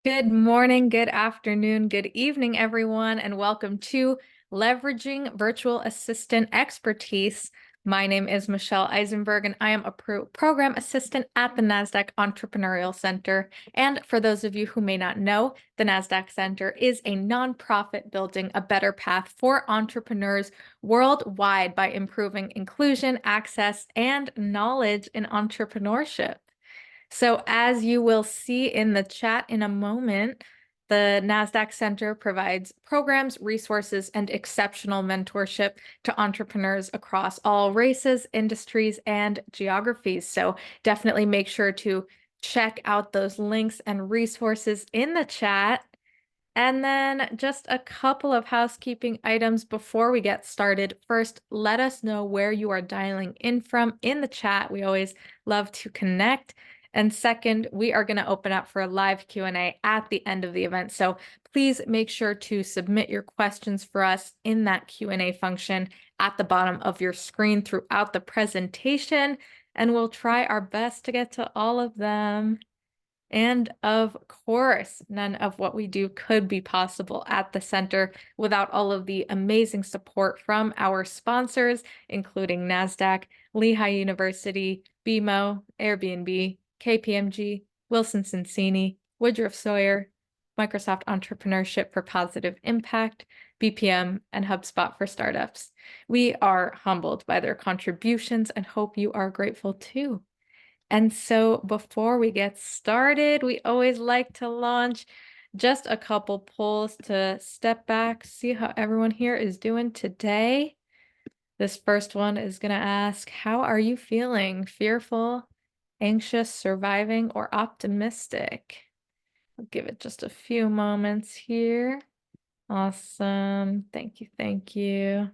Good morning, good afternoon, good evening, everyone, and welcome to Leveraging Virtual Assistant Expertise. My name is Michelle Eisenberg, and I am a program assistant at the NASDAQ Entrepreneurial Center. And for those of you who may not know, the NASDAQ Center is a nonprofit building a better path for entrepreneurs worldwide by improving inclusion, access, and knowledge in entrepreneurship. So as you will see in the chat in a moment, the NASDAQ Center provides programs, resources, and exceptional mentorship to entrepreneurs across all races, industries, and geographies. So definitely make sure to check out those links and resources in the chat. And then just a couple of housekeeping items before we get started. First, let us know where you are dialing in from in the chat. We always love to connect. And second, we are going to open up for a live Q&A at the end of the event. So please make sure to submit your questions for us in that Q&A function at the bottom of your screen throughout the presentation, and we'll try our best to get to all of them. And of course, none of what we do could be possible at the center without all of the amazing support from our sponsors, including NASDAQ, Lehigh University, BMO, Airbnb, KPMG, Wilson Sonsini, Woodruff Sawyer, Microsoft Entrepreneurship for Positive Impact, BPM, and HubSpot for Startups. We are humbled by their contributions and hope you are grateful too. And so before we get started, we always like to launch just a couple polls to step back, see how everyone here is doing today. This first one is going to ask, how are you feeling? Fearful, anxious, surviving, or optimistic? I'll give it just a few moments here. Awesome. Thank you. Thank you.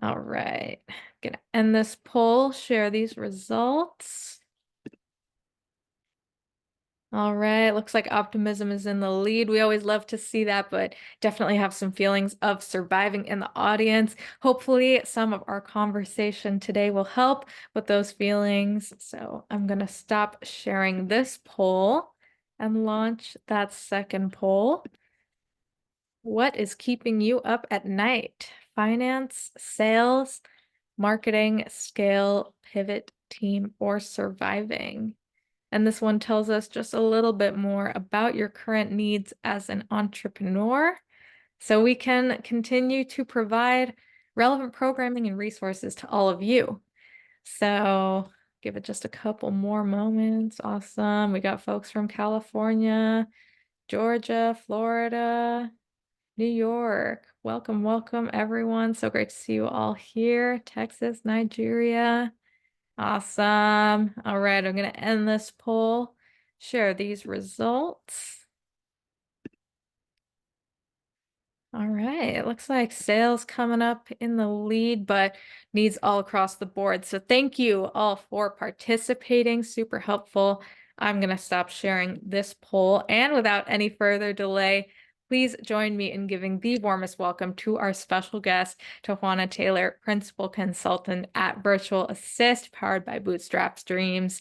All right. Gonna end this poll, share these results. All right, looks like optimism is in the lead. We always love to see that, but definitely have some feelings of surviving in the audience. Hopefully, some of our conversation today will help with those feelings. So I'm going to stop sharing this poll and launch that second poll. What is keeping you up at night? Finance, sales, marketing, scale, pivot, team, or surviving? And this one tells us just a little bit more about your current needs as an entrepreneur, so we can continue to provide relevant programming and resources to all of you. So give it just a couple more moments. Awesome. We got folks from California, Georgia, Florida, New York. Welcome, welcome, everyone. So great to see you all here. Texas, Nigeria. Awesome. All right, I'm going to end this poll, share these results. All right, it looks like sales coming up in the lead, but needs all across the board. So thank you all for participating. Super helpful. I'm going to stop sharing this poll, and without any further delay, please join me in giving the warmest welcome to our special guest, TaJuanna Taylor, Principal Consultant at Virtual Assist, powered by Bootstrap Dreams.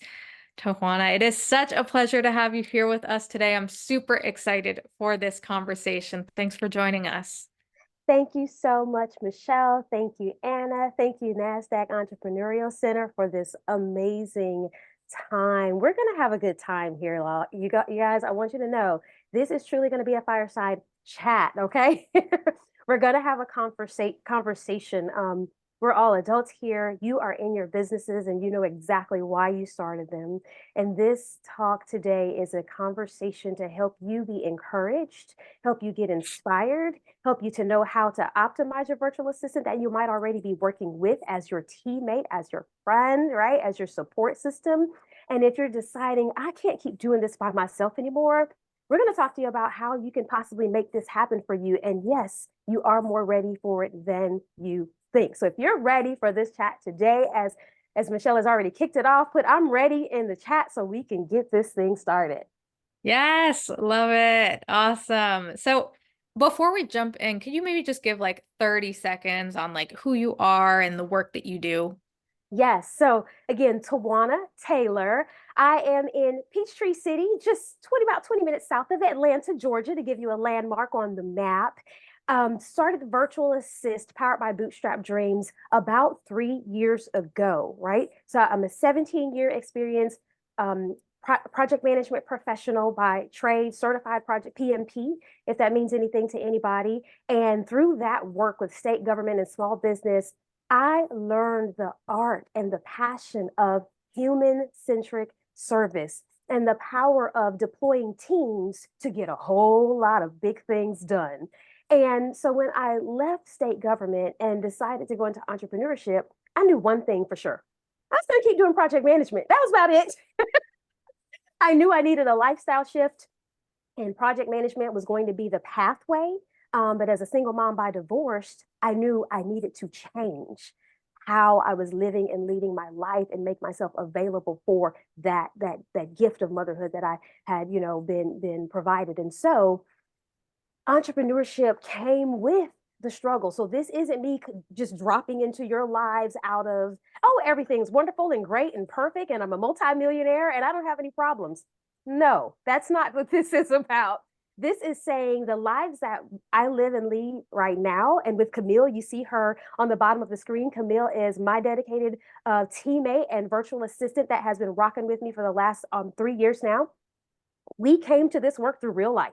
TaJuanna, it is such a pleasure to have you here with us today. I'm super excited for this conversation. Thanks for joining us. Thank you so much, Michelle. Thank you, Anna. Thank you, NASDAQ Entrepreneurial Center, for this amazing time. We're going to have a good time here. You guys, I want you to know this is truly going to be a fireside chat, okay? We're going to have a conversation. We're all adults here. You are in your businesses and you know exactly why you started them. And this talk today is a conversation to help you be encouraged, help you get inspired, help you to know how to optimize your virtual assistant that you might already be working with as your teammate, as your friend, right? As your support system. And if you're deciding, I can't keep doing this by myself anymore, we're going to talk to you about how you can possibly make this happen for you. And yes, you are more ready for it than you think. So if you're ready for this chat today, as Michelle has already kicked it off, put I'm ready in the chat so we can get this thing started. Yes, love it. Awesome. So before we jump in, can you maybe just give like 30 seconds on like who you are and the work that you do? Yes. So again, TaJuanna Taylor. I am in Peachtree City, just about 20 minutes south of Atlanta, Georgia, to give you a landmark on the map. Started the virtual assist powered by Bootstrap Dreams about 3 years ago, right? So I'm a 17-year experience project management professional by trade, certified project PMP, if that means anything to anybody. And through that work with state government and small business, I learned the art and the passion of human centric service and the power of deploying teams to get a whole lot of big things done. And so when I left state government and decided to go into entrepreneurship, I knew one thing for sure. I was going to keep doing project management. That was about it. I knew I needed a lifestyle shift and project management was going to be the pathway. But as a single mom by divorce, I knew I needed to change how I was living and leading my life and make myself available for that gift of motherhood that I had, been provided. And so entrepreneurship came with the struggle. So this isn't me just dropping into your lives out of, oh, everything's wonderful and great and perfect, and I'm a multimillionaire and I don't have any problems. No, that's not what this is about. This is saying the lives that I live and lead right now. And with Camille, you see her on the bottom of the screen. Camille is my dedicated teammate and virtual assistant that has been rocking with me for the last 3 years now. We came to this work through real life.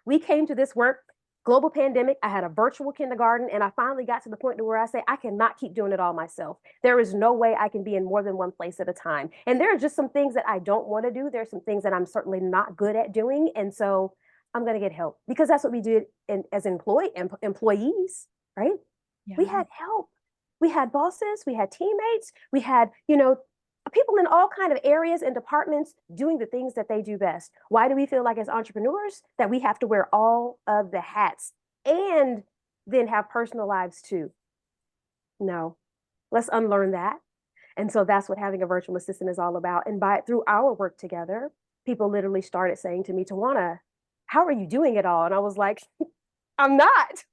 We came to this work, global pandemic. I had a virtual kindergarten, and I finally got to the point to where I say, I cannot keep doing it all myself. There is no way I can be in more than one place at a time. And there are just some things that I don't want to do. There's some things that I'm certainly not good at doing. And so I'm going to get help because that's what we did as employees, right? We Yeah. had help. We had bosses, we had teammates, we had, people in all kind of areas and departments doing the things that they do best. Why do we feel like as entrepreneurs that we have to wear all of the hats and then have personal lives too? No, let's unlearn that. And so that's what having a virtual assistant is all about. And through our work together, people literally started saying to me, "TaJuanna, how are you doing it all?" And I was like, I'm not.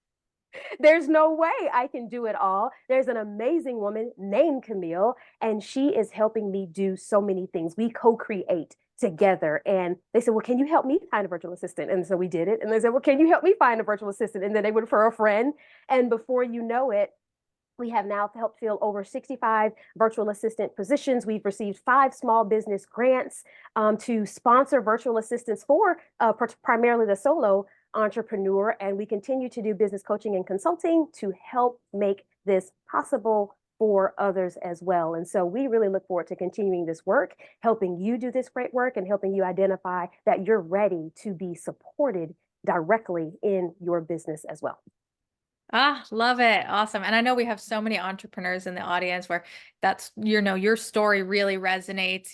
There's no way I can do it all. There's an amazing woman named Camille, and she is helping me do so many things. We co-create together. And they said, well, can you help me find a virtual assistant? And so we did it. And they said, well, can you help me find a virtual assistant? And then they would refer a friend. And before you know it, we have now helped fill over 65 virtual assistant positions. We've received 5 small business grants to sponsor virtual assistants for primarily the solo entrepreneur. And we continue to do business coaching and consulting to help make this possible for others as well. And so we really look forward to continuing this work, helping you do this great work and helping you identify that you're ready to be supported directly in your business as well. Ah, love it. Awesome. And I know we have so many entrepreneurs in the audience where that's, your story really resonates.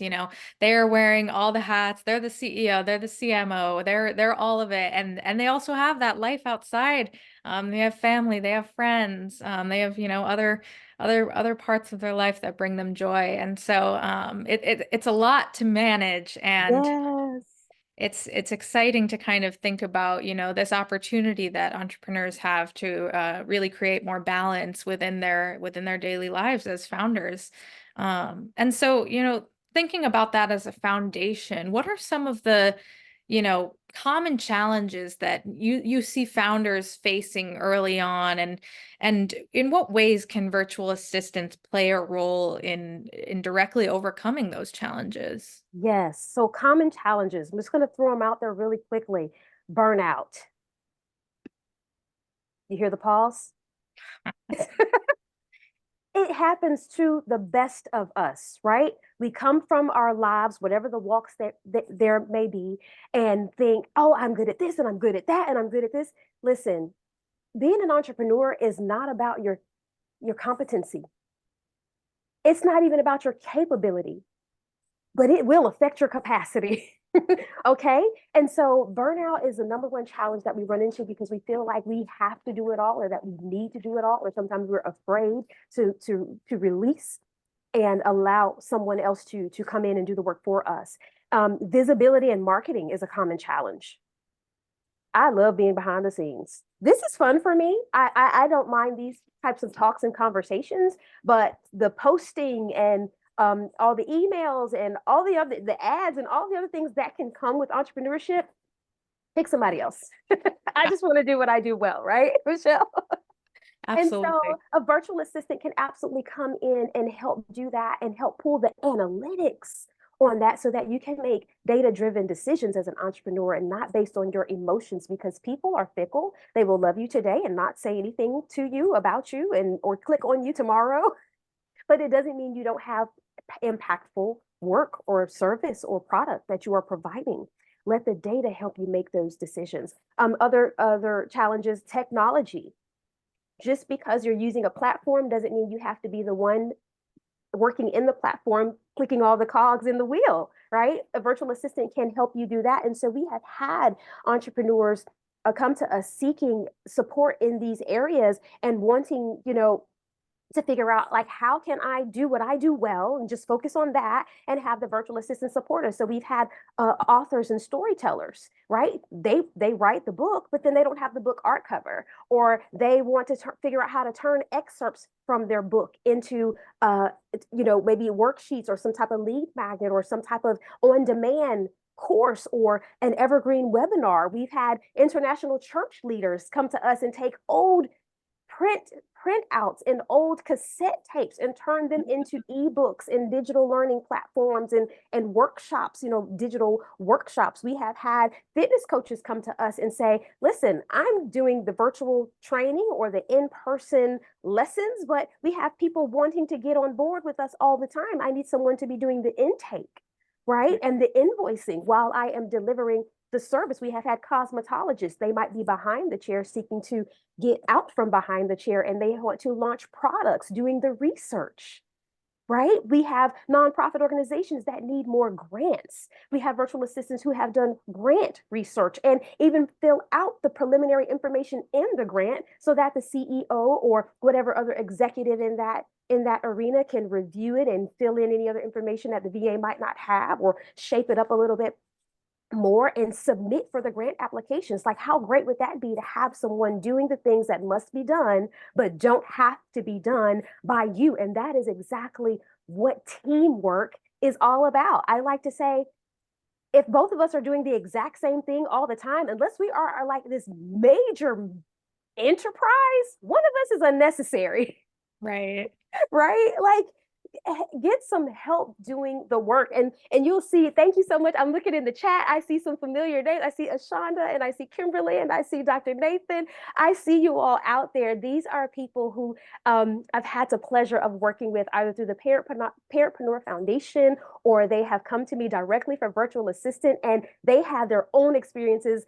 They're wearing all the hats. They're the CEO, they're the CMO, they're all of it. And they also have that life outside. They have family, they have friends, they have, other parts of their life that bring them joy. And so it's a lot to manage. And Yes. it's exciting to kind of think about, this opportunity that entrepreneurs have to really create more balance within their daily lives as founders. And so, thinking about that as a foundation, what are some of the, common challenges that you see founders facing early on, and in what ways can virtual assistants play a role in directly overcoming those challenges? Yes. So common challenges. I'm just going to throw them out there really quickly. Burnout. You hear the pause? It happens to the best of us, right? We come from our lives, whatever the walks that there may be, and think, oh, I'm good at this and I'm good at that and I'm good at this. Listen, being an entrepreneur is not about your competency. It's not even about your capability, but it will affect your capacity. Okay. And so burnout is the number one challenge that we run into because we feel like we have to do it all or that we need to do it all, or sometimes we're afraid to release and allow someone else to come in and do the work for us. Visibility and marketing is a common challenge. I love being behind the scenes. this is fun for me. I don't mind these types of talks and conversations, but the posting and all the emails and all the ads and all the other things that can come with entrepreneurship, pick somebody else. I Yeah, just want to do what I do well, right, Michelle? And so absolutely. a virtual assistant can absolutely come in and help do that and help pull the analytics on that so that you can make data-driven decisions as an entrepreneur and not based on your emotions because people are fickle. They will love you today and not say anything to you about you and or click on you tomorrow, but it doesn't mean you don't have impactful work or service or product that you are providing. Let the data help you make those decisions. Other challenges, technology. Just because you're using a platform doesn't mean you have to be the one working in the platform, clicking all the cogs in the wheel, right? A virtual assistant can help you do that. And so we have had entrepreneurs come to us seeking support in these areas and wanting, to figure out like how can I do what I do well and just focus on that and have the virtual assistant support us. So we've had authors and storytellers, right? They write the book, but then they don't have the book art cover, or they want to figure out how to turn excerpts from their book into maybe worksheets or some type of lead magnet or some type of on-demand course or an evergreen webinar. We've had international church leaders come to us and take old print printouts and old cassette tapes and turn them into ebooks and digital learning platforms and workshops, digital workshops. We have had fitness coaches come to us and say, listen, I'm doing the virtual training or the in-person lessons, but we have people wanting to get on board with us all the time. I need someone to be doing the intake, right? And the invoicing while I am delivering the service. We have had cosmetologists. They might be behind the chair seeking to get out from behind the chair and they want to launch products, doing the research, right? We have nonprofit organizations that need more grants. We have virtual assistants who have done grant research and even fill out the preliminary information in the grant so that the CEO or whatever other executive in that arena can review it and fill in any other information that the VA might not have or shape it up a little bit more and submit for the grant applications. Like, how great would that be to have someone doing the things that must be done, but don't have to be done by you? And that is exactly what teamwork is all about. I like to say, if both of us are doing the exact same thing all the time, unless we are like this major enterprise, one of us is unnecessary. Right. Right? Like, get some help doing the work and you'll see. Thank you so much. I'm looking in the chat. I see some familiar names. I see Ashonda and I see Kimberly and I see Dr. Nathan. I see you all out there. These are people who I've had the pleasure of working with either through the Parentpreneur Foundation or they have come to me directly for virtual assistant and they have their own experiences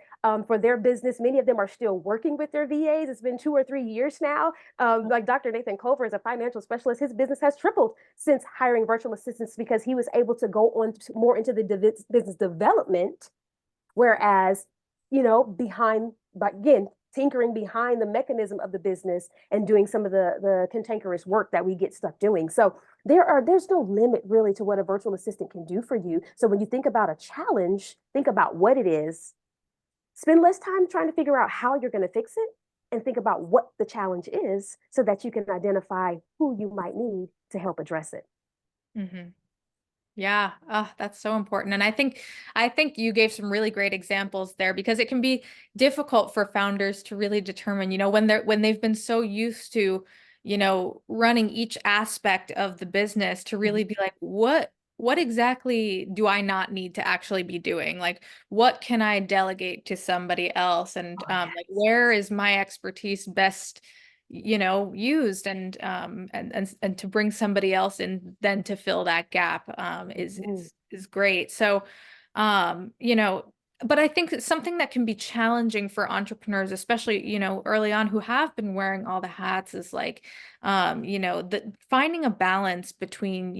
for their business. Many of them are still working with their VAs. It's been 2 or 3 years now. Like Dr. Nathan Culver is a financial specialist. His business has tripled since hiring virtual assistants because he was able to go on more into the business development, whereas, behind, but again, tinkering behind the mechanism of the business and doing some of the cantankerous work that we get stuck doing. So there's no limit really to what a virtual assistant can do for you. So when you think about a challenge, think about what it is, spend less time trying to figure out how you're going to fix it and think about what the challenge is so that you can identify who you might need to help address it. Hmm. Yeah, that's so important. And I think you gave some really great examples there because it can be difficult for founders to really determine, when they've been so used to, running each aspect of the business to really be like, what exactly do I not need to actually be doing? Like, what can I delegate to somebody else? And Oh, yeah. like, where is my expertise best used and to bring somebody else in then to fill that gap is Mhm. is great. So um, you know, but I think it's something that can be challenging for entrepreneurs, especially, early on who have been wearing all the hats is like the finding a balance between,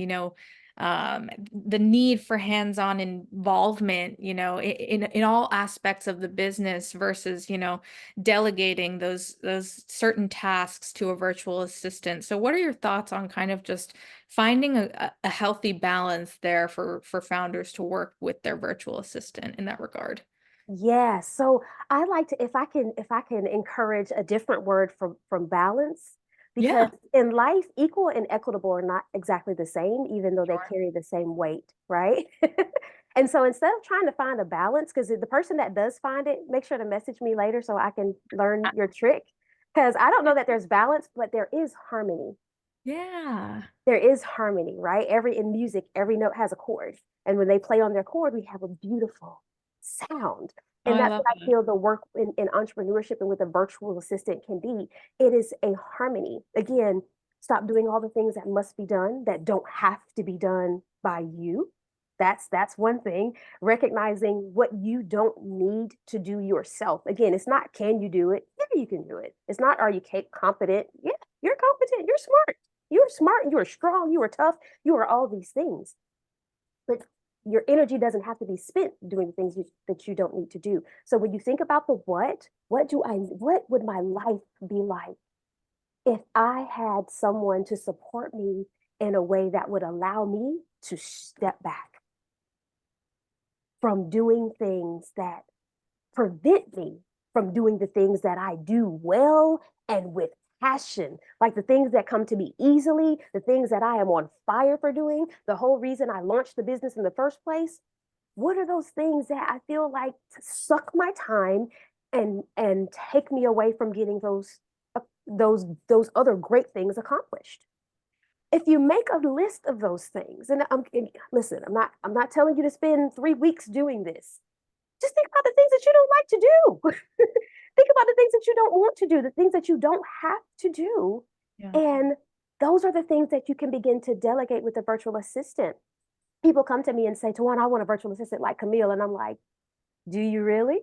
the need for hands-on involvement, in all aspects of the business versus, delegating those certain tasks to a virtual assistant. So what are your thoughts on kind of just finding a healthy balance there for founders to work with their virtual assistant in that regard? Yeah, so I like to if I can encourage a different word from balance, because Yeah, in life equal and equitable are not exactly the same, even though they sure. carry the same weight, right? And so instead of trying to find a balance, because the person that does find it, make sure to message me later so I can learn your trick. Because I don't know that there's balance, but there is harmony. Yeah. There is harmony, right? Every in music, every note has a chord. And when they play on their chord, we have a beautiful sound. Oh, And I that's love what I that. feel the work in entrepreneurship and with a virtual assistant can be. It is a harmony. Again, stop doing all the things that must be done that don't have to be done by you. That's one thing. Recognizing what you don't need to do yourself. Again, it's not can you do it? Yeah, you can do it. It's not are you competent? Yeah, you're competent. You're smart. You're smart, you are strong, you are tough, you are all these things. But your energy doesn't have to be spent doing things that you don't need to do. So when you think about the what would my life be like if I had someone to support me in a way that would allow me to step back from doing things that prevent me from doing the things that I do well and with passion, like the things that come to me easily, the things that I am on fire for doing, the whole reason I launched the business in the first place. What are those things that I feel like suck my time and take me away from getting those other great things accomplished? If you make a list of those things, and listen, I'm not telling you to spend 3 weeks doing this. Just think about the things that you don't like to do. Think about the things that you don't want to do, the things that you don't have to do. Yeah. And those are the things that you can begin to delegate with a virtual assistant. People come to me and say, "TaJuanna, I want a virtual assistant like Camille." And I'm like, do you really?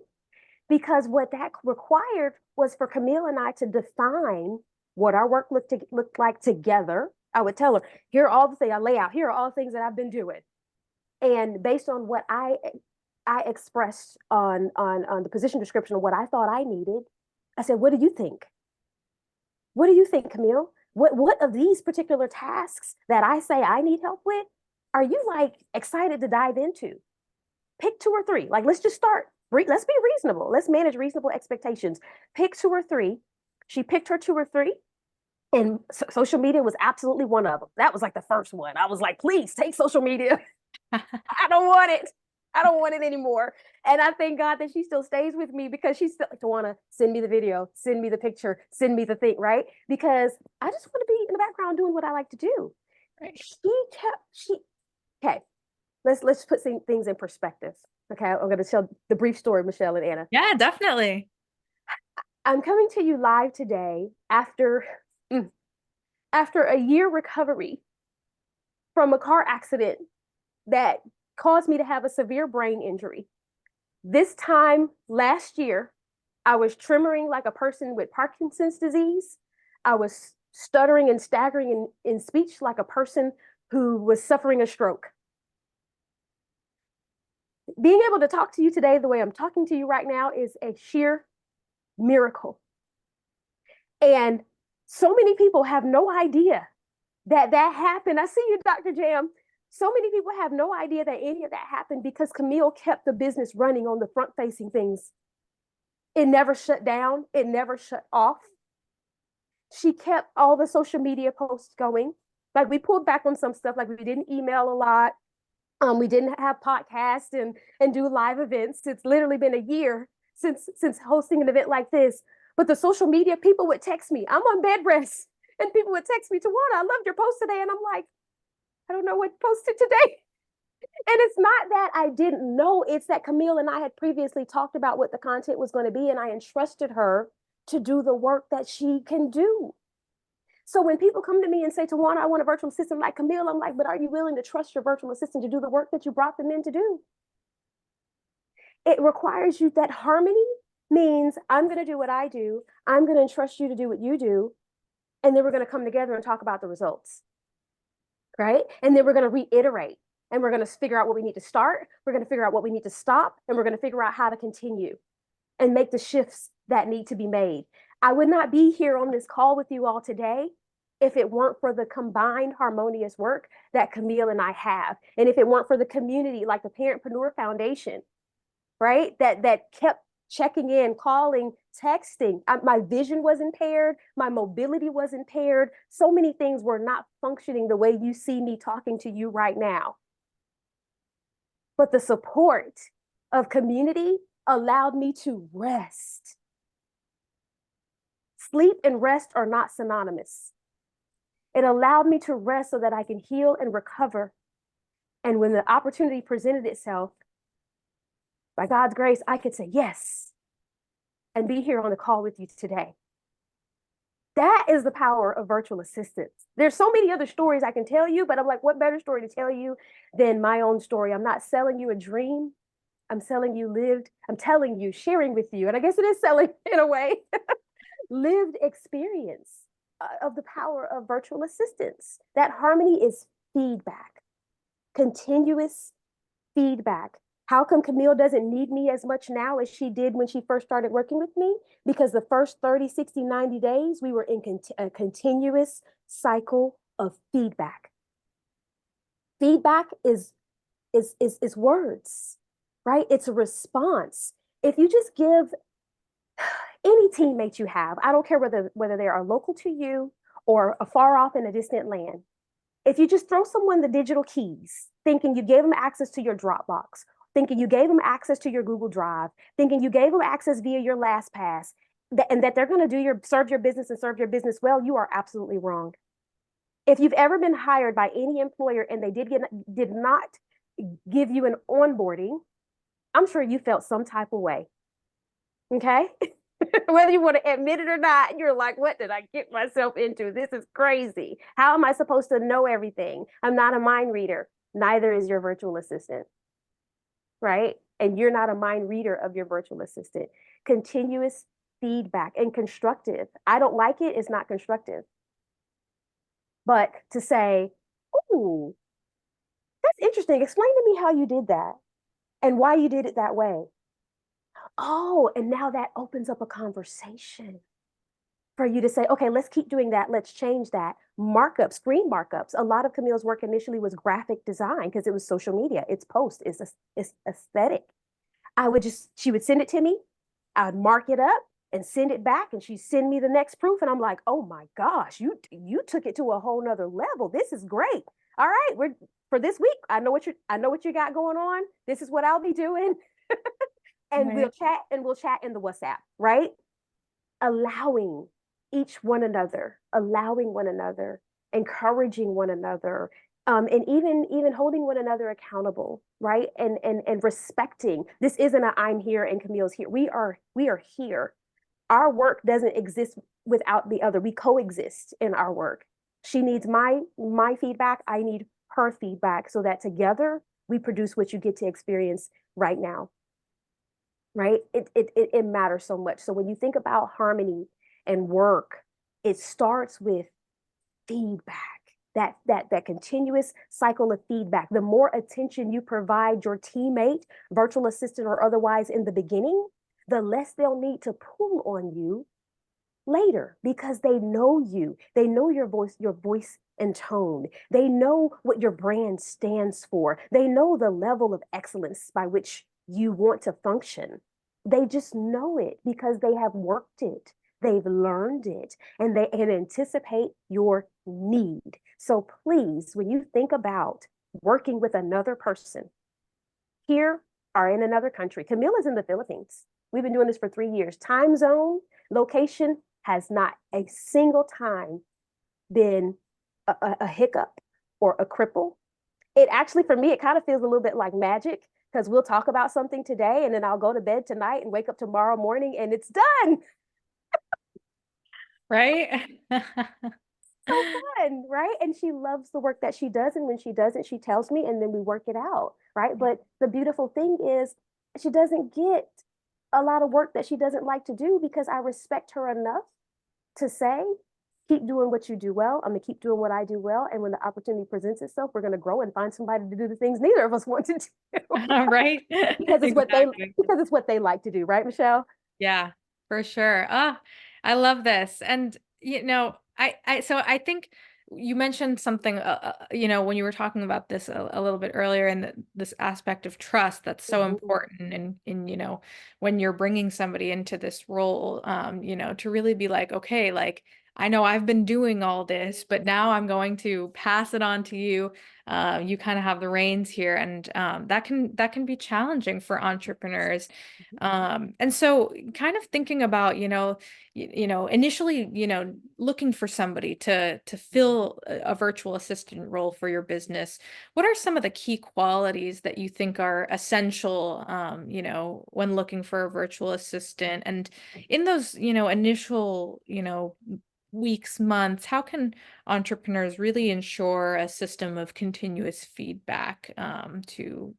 Because what that required was for Camille and I to define what our work looked like together. I would tell her, here are all the things I lay out, here are all the things that I've been doing. And based on what I expressed on the position description of what I thought I needed, I said, "What do you think? What do you think, Camille? What of these particular tasks that I say I need help with are you like excited to dive into? Pick two or three. Like let's just start. Let's be reasonable. Let's manage reasonable expectations. Pick two or three." She picked her two or three, and social media was absolutely one of them. That was like the first one. I was like, "Please take social media. I don't want it. I don't want it anymore." And I thank God that she still stays with me because she's still like, "To want to send me the video, send me the picture, send me the thing," right? Because I just want to be in the background doing what I like to do. Right. She okay. Let's put things in perspective. Okay, I'm going to tell the brief story, Michelle and Anna. Yeah, definitely. I'm coming to you live today mm, after a year recovery from a car accident that caused me to have a severe brain injury. This time last year, I was tremoring like a person with Parkinson's disease. I was stuttering and staggering in speech like a person who was suffering a stroke. Being able to talk to you today the way I'm talking to you right now is a sheer miracle. And so many people have no idea that that happened. I see you, Dr. Jam. So many people have no idea that any of that happened because Camille kept the business running on the front facing things. It never shut down, it never shut off. She kept all the social media posts going. Like we pulled back on some stuff, like we didn't email a lot. We didn't have podcasts and do live events. It's literally been a year since hosting an event like this. But the social media people would text me. I'm on bed rest, and people would text me, "TaJuanna, I loved your post today," and I'm like, I don't know what posted today. And it's not that I didn't know, it's that Camille and I had previously talked about what the content was going to be, and I entrusted her to do the work that she can do. So when people come to me and say, "TaJuanna, I want a virtual assistant like Camille," I'm like, but are you willing to trust your virtual assistant to do the work that you brought them in to do? It requires you that harmony means I'm going to do what I do. I'm going to entrust you to do what you do. And then we're going to come together and talk about the results. Right. And then we're going to reiterate and we're going to figure out what we need to start. We're going to figure out what we need to stop. And we're going to figure out how to continue and make the shifts that need to be made. I would not be here on this call with you all today if it weren't for the combined harmonious work that Camille and I have. And if it weren't for the community like the Parentpreneur Foundation right? That kept checking in, calling, texting. My vision was impaired, my mobility was impaired. So many things were not functioning the way you see me talking to you right now. But the support of community allowed me to rest. Sleep and rest are not synonymous. It allowed me to rest so that I can heal and recover. And when the opportunity presented itself, by God's grace, I could say yes and be here on the call with you today. That is the power of virtual assistants. There's so many other stories I can tell you, but I'm like, what better story to tell you than my own story? I'm not selling you a dream. I'm selling you lived, I'm telling you, sharing with you, and I guess it is selling in a way, lived experience of the power of virtual assistants. That harmony is feedback, continuous feedback. How come Camille doesn't need me as much now as she did when she first started working with me? Because the first 30, 60, 90 days, we were in a continuous cycle of feedback. Feedback is words, right? It's a response. If you just give any teammate you have, I don't care whether they are local to you or afar off in a distant land, if you just throw someone the digital keys, thinking you gave them access to your Dropbox, thinking you gave them access to your Google Drive, thinking you gave them access via your LastPass, and that they're going to serve your business and serve your business well, you are absolutely wrong. If you've ever been hired by any employer and they did not give you an onboarding, I'm sure you felt some type of way. Okay? Whether you want to admit it or not, you're like, what did I get myself into? This is crazy. How am I supposed to know everything? I'm not a mind reader. Neither is your virtual assistant, right? And you're not a mind reader of your virtual assistant. Continuous feedback and constructive. I don't like it, it's not constructive. But to say, oh, that's interesting. Explain to me how you did that and why you did it that way. Oh, and now that opens up a conversation for you to say, okay, let's keep doing that. Let's change that. Markups, screen markups. A lot of Camille's work initially was graphic design because it was social media. It's post, it's aesthetic. She would send it to me. I'd mark it up and send it back, and she'd send me the next proof. And I'm like, oh my gosh, you took it to a whole nother level. This is great. All right, we're for this week. I know what you got going on. This is what I'll be doing. And Right. we'll chat in the WhatsApp, right? Allowing allowing one another, encouraging one another, and even holding one another accountable, right? And respecting. This isn't a I'm here and Camille's here. We are here. Our work doesn't exist without the other. We coexist in our work. She needs my feedback. I need her feedback, so that together we produce what you get to experience right now. Right? It matters so much. So when you think about harmony and work, it starts with feedback. That continuous cycle of feedback. The more attention you provide your teammate, virtual assistant or otherwise in the beginning, the less they'll need to pull on you later, because they know you. They know your voice and tone. They know what your brand stands for. They know the level of excellence by which you want to function. They just know it because they have worked it. They've learned it, and they can anticipate your need. So please, when you think about working with another person here or in another country, Camille is in the Philippines. We've been doing this for 3 years. Time zone, location has not a single time been a hiccup or a cripple. It actually, for me, it kind of feels a little bit like magic, because we'll talk about something today and then I'll go to bed tonight and wake up tomorrow morning and it's done. Right? So fun, right? And she loves the work that she does. And when she doesn't, she tells me and then we work it out, right? But the beautiful thing is she doesn't get a lot of work that she doesn't like to do, because I respect her enough to say, keep doing what you do well. I'm gonna keep doing what I do well. And when the opportunity presents itself, we're gonna grow and find somebody to do the things neither of us want to do. Right? because Exactly. it's what they like to do, right, Michelle? Yeah, for sure. Ah, I love this. And so I think you mentioned something, you know, when you were talking about this a little bit earlier, and this aspect of trust that's so Mhm. important in, you know, when you're bringing somebody into this role, you know, to really be like, okay, like, I know I've been doing all this, but now I'm going to pass it on to you. You kind of have the reins here, and that can be challenging for entrepreneurs. And so kind of thinking about, you know, you know, initially, you know, looking for somebody to fill a virtual assistant role for your business, what are some of the key qualities that you think are essential, you know, when looking for a virtual assistant? And in those, you know, initial, you know, weeks, months, how can entrepreneurs really ensure a system of continuous feedback, to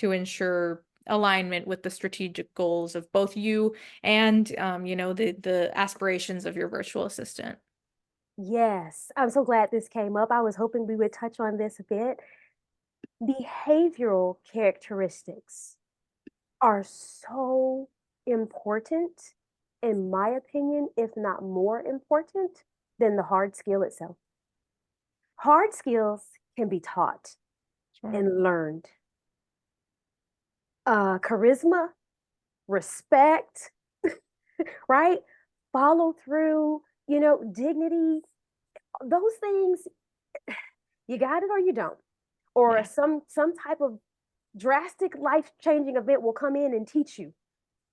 ensure alignment with the strategic goals of both you and, you know, the aspirations of your virtual assistant? Yes, I'm so glad this came up. I was hoping we would touch on this a bit. Behavioral characteristics are so important, in my opinion, if not more important than the hard skill itself. Hard skills can be taught Sure. and learned. Charisma, respect, right? Follow through, dignity, those things, you got it or you don't. Or Yeah. some type of drastic life-changing event will come in and teach you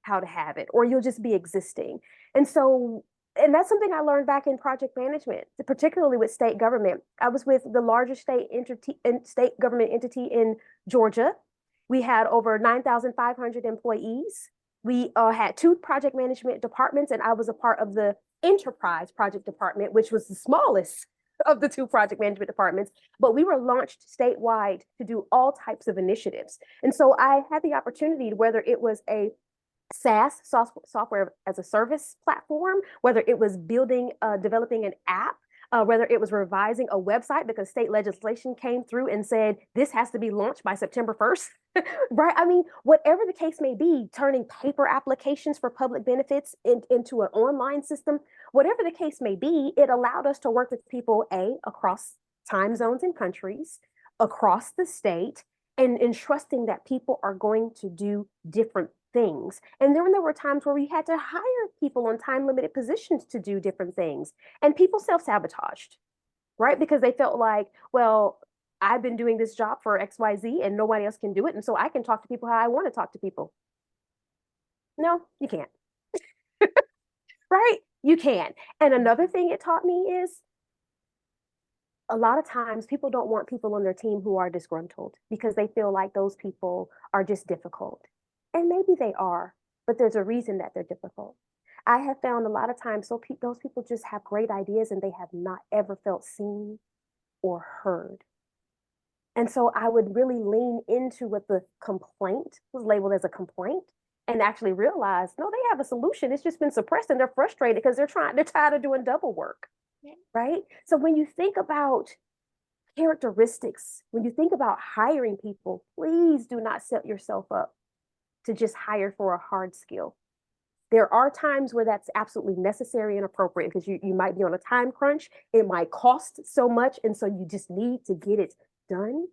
how to have it, or you'll just be existing. And so, and that's something I learned back in project management, particularly with state government. I was with the largest state government entity in Georgia. We had over 9,500 employees. We had two project management departments, and I was a part of the enterprise project department, which was the smallest of the two project management departments. But we were launched statewide to do all types of initiatives. And so I had the opportunity, whether it was a SaaS, software as a service platform, whether it was developing an app, whether it was revising a website because state legislation came through and said this has to be launched by September 1st, right? I mean, whatever the case may be, turning paper applications for public benefits into an online system, whatever the case may be, it allowed us to work with people, across time zones and countries, across the state, and entrusting that people are going to do different things. And then there were times where we had to hire people on time limited positions to do different things. And people self sabotaged, right? Because they felt like, well, I've been doing this job for XYZ and nobody else can do it. And so I can talk to people how I want to talk to people. No, you can't, right? You can. And another thing it taught me is a lot of times people don't want people on their team who are disgruntled because they feel like those people are just difficult. And maybe they are, but there's a reason that they're difficult. I have found a lot of times those people just have great ideas and they have not ever felt seen or heard. And so I would really lean into what the complaint was labeled as a complaint and actually realize, no, they have a solution. It's just been suppressed and they're frustrated because they're tired of doing double work, Yeah. right? So when you think about characteristics, when you think about hiring people, please do not set yourself up to just hire for a hard skill. There are times where that's absolutely necessary and appropriate because you might be on a time crunch. It might cost so much. And so you just need to get it done.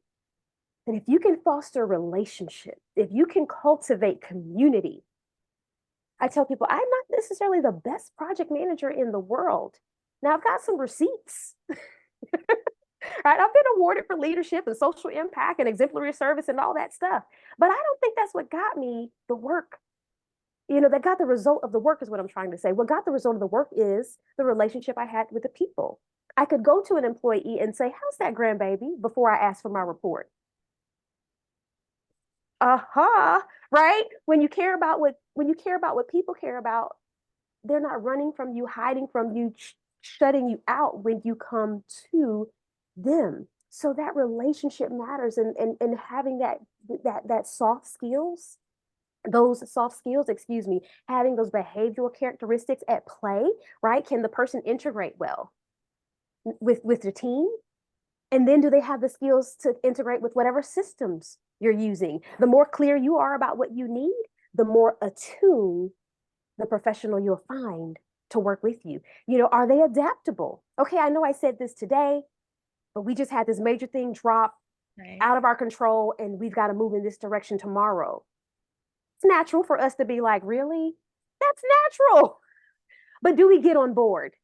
And if you can foster relationship, if you can cultivate community, I tell people I'm not necessarily the best project manager in the world. Now I've got some receipts, right? I've been awarded for leadership and social impact and exemplary service and all that stuff. But I don't think that's what got me the work. That got the result of the work is what I'm trying to say. What got the result of the work is the relationship I had with the people. I could go to an employee and say, "How's that grandbaby?" before I ask for my report. Right? When you care about what people care about, they're not running from you, hiding from you, shutting you out when you come to them. So that relationship matters, and having that soft skills, excuse me, having those behavioral characteristics at play, right? Can the person integrate well with the team? And then do they have the skills to integrate with whatever systems you're using? The more clear you are about what you need, the more attuned the professional you'll find to work with you? You know, are they adaptable? Okay, I know I said this today, but we just had this major thing drop Right. out of our control and we've got to move in this direction tomorrow. It's natural for us to be like, really? That's natural. But do we get on board?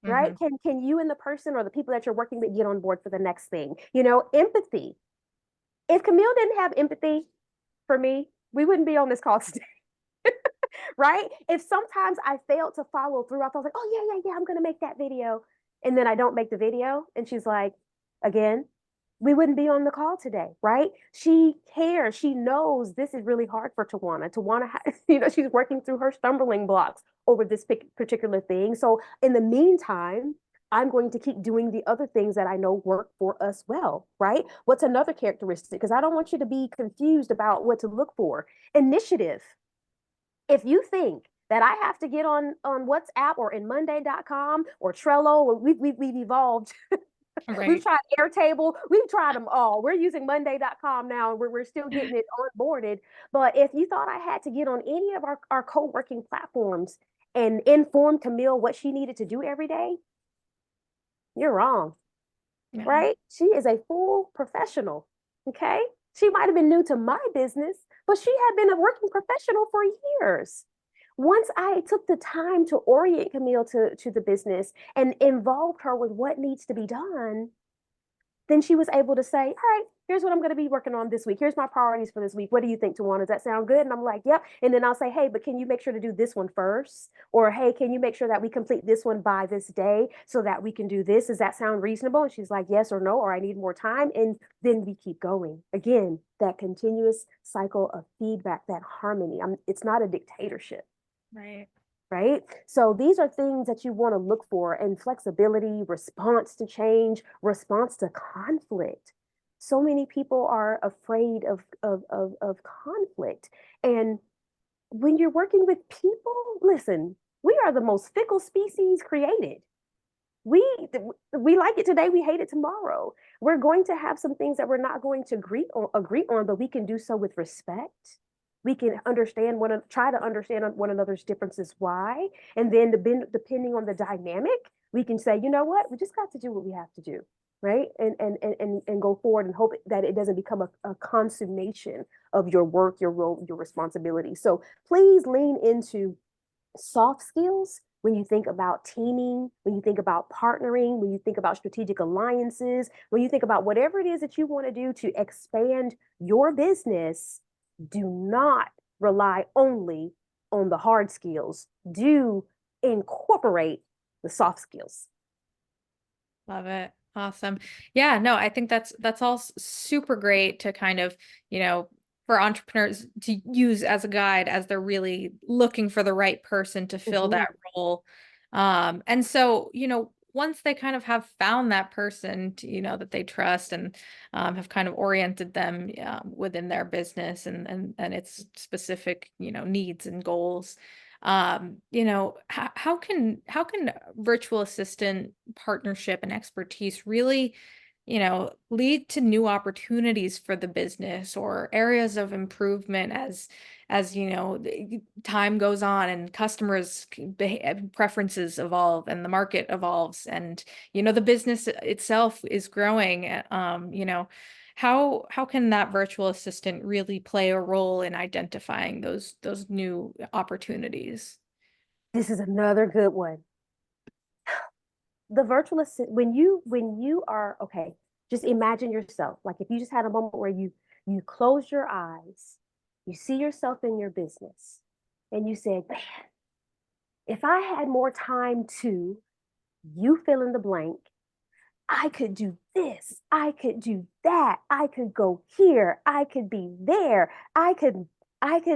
Right? Hmm. Can you and the person or the people that you're working with get on board for the next thing? You know, empathy. If Camille didn't have empathy for me, we wouldn't be on this call today. Right? If sometimes I failed to follow through, I was like, oh yeah, I'm gonna make that video. And then I don't make the video. And she's like, again, we wouldn't be on the call today, right? She cares. She knows this is really hard for TaJuanna. TaJuanna, you know, she's working through her stumbling blocks over this particular thing. So in the meantime, I'm going to keep doing the other things that I know work for us well, right? What's another characteristic? Because I don't want you to be confused about what to look for. Initiative. If you think that I have to get on WhatsApp or in Monday.com or Trello, or we've evolved. We've Right. tried Airtable. We've tried them all. We're using Monday.com now, and we're still getting it onboarded. But if you thought I had to get on any of our co-working platforms and inform Camille what she needed to do every day, you're wrong, Yeah. right? She is a full professional. Okay. She might have been new to my business, but she had been a working professional for years. Once I took the time to orient Camille to the business and involved her with what needs to be done, then she was able to say, all right, here's what I'm going to be working on this week. Here's my priorities for this week. What do you think, TaJuanna? Does that sound good? And I'm like, yep. And then I'll say, hey, but can you make sure to do this one first? Or, hey, can you make sure that we complete this one by this day so that we can do this? Does that sound reasonable? And she's like, yes or no, or I need more time. And then we keep going. Again, that continuous cycle of feedback, that harmony. It's not a dictatorship, Right. right? So these are things that you want to look for, and flexibility, response to change, response to conflict. So many people are afraid of conflict. And when you're working with people, listen, we are the most fickle species created. We we like it today, we hate it tomorrow. We're going to have some things that we're not going to agree on, but we can do so with respect. We can try to understand one another's differences, why, and then depending on the dynamic, we can say, you know what, we just got to do what we have to do, right? And go forward and hope that it doesn't become a consummation of your work, your role, your responsibility. So please lean into soft skills when you think about teaming, when you think about partnering, when you think about strategic alliances, when you think about whatever it is that you want to do to expand your business. Do not rely only on the hard skills. Do incorporate the soft skills. Love it. Awesome. Yeah, no, I think that's all super great to kind of, you know, for entrepreneurs to use as a guide as they're really looking for the right person to fill Mhm. that role. And so, you know, once they kind of have found that person to, you know, that they trust and have kind of oriented them within their business and its specific, you know, needs and goals, you know, how can virtual assistant partnership and expertise really, you know, lead to new opportunities for the business or areas of improvement as you know time goes on and customers preferences evolve and the market evolves and you know the business itself is growing. You know, how can that virtual assistant really play a role in identifying those new opportunities? This is another good one. The virtual assistant, when you are okay, just imagine yourself. Like if you just had a moment where you close your eyes, you see yourself in your business, and you said, man, if I had more time to, you fill in the blank, I could do this, I could do that, I could go here, I could be there, I could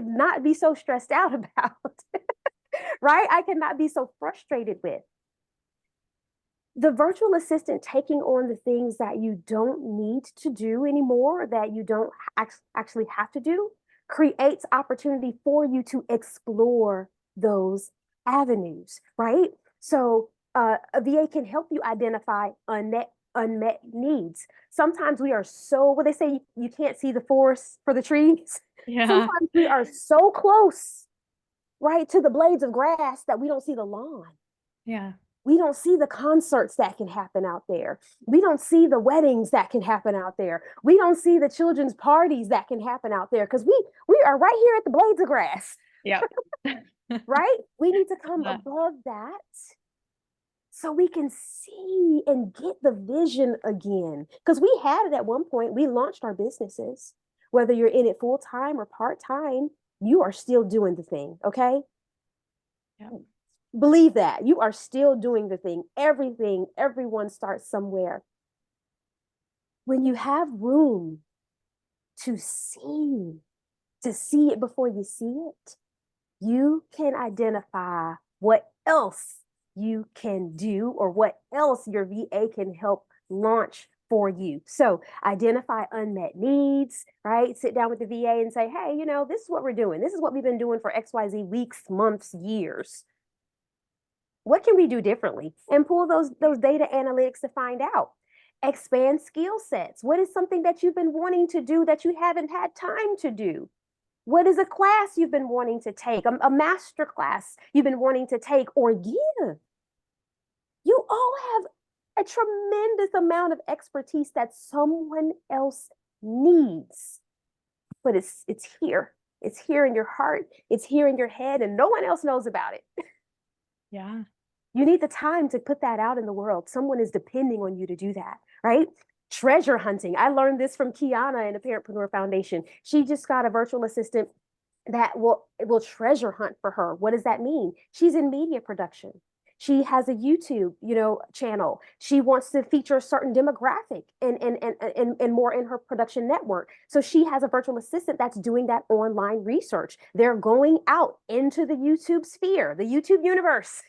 not be so stressed out about, right? I could not be so frustrated with. The virtual assistant taking on the things that you don't need to do anymore, that you don't actually have to do, creates opportunity for you to explore those avenues, right? So a VA can help you identify unmet needs. Sometimes we are so, what they say, you can't see the forest for the trees. Yeah. Sometimes we are so close, right, to the blades of grass that we don't see the lawn. Yeah. We don't see the concerts that can happen out there. We don't see the weddings that can happen out there. We don't see the children's parties that can happen out there because we are right here at the blades of grass, Yep. right? We need to come Yeah. above that so we can see and get the vision again. Because we had it at one point. We launched our businesses. Whether you're in it full time or part time, you are still doing the thing, okay? Yep. Believe that. You are still doing the thing. Everyone starts somewhere. When you have room to see it before you see it, you can identify what else you can do or what else your VA can help launch for you. So identify unmet needs, right? Sit down with the VA and say, hey, this is what we're doing. This is what we've been doing for XYZ weeks, months, years. What can we do differently? And pull those data analytics to find out. Expand skill sets. What is something that you've been wanting to do that you haven't had time to do? What is a class you've been wanting to take, a master class you've been wanting to take or give? You all have a tremendous amount of expertise that someone else needs, but it's here. It's here in your heart. It's here in your head, and no one else knows about it. Yeah. You need the time to put that out in the world. Someone is depending on you to do that, right? Treasure hunting. I learned this from Kiana in the Parentpreneur Foundation. She just got a virtual assistant that will treasure hunt for her. What does that mean? She's in media production. She has a YouTube, channel. She wants to feature a certain demographic and more in her production network. So she has a virtual assistant that's doing that online research. They're going out into the YouTube sphere, the YouTube universe,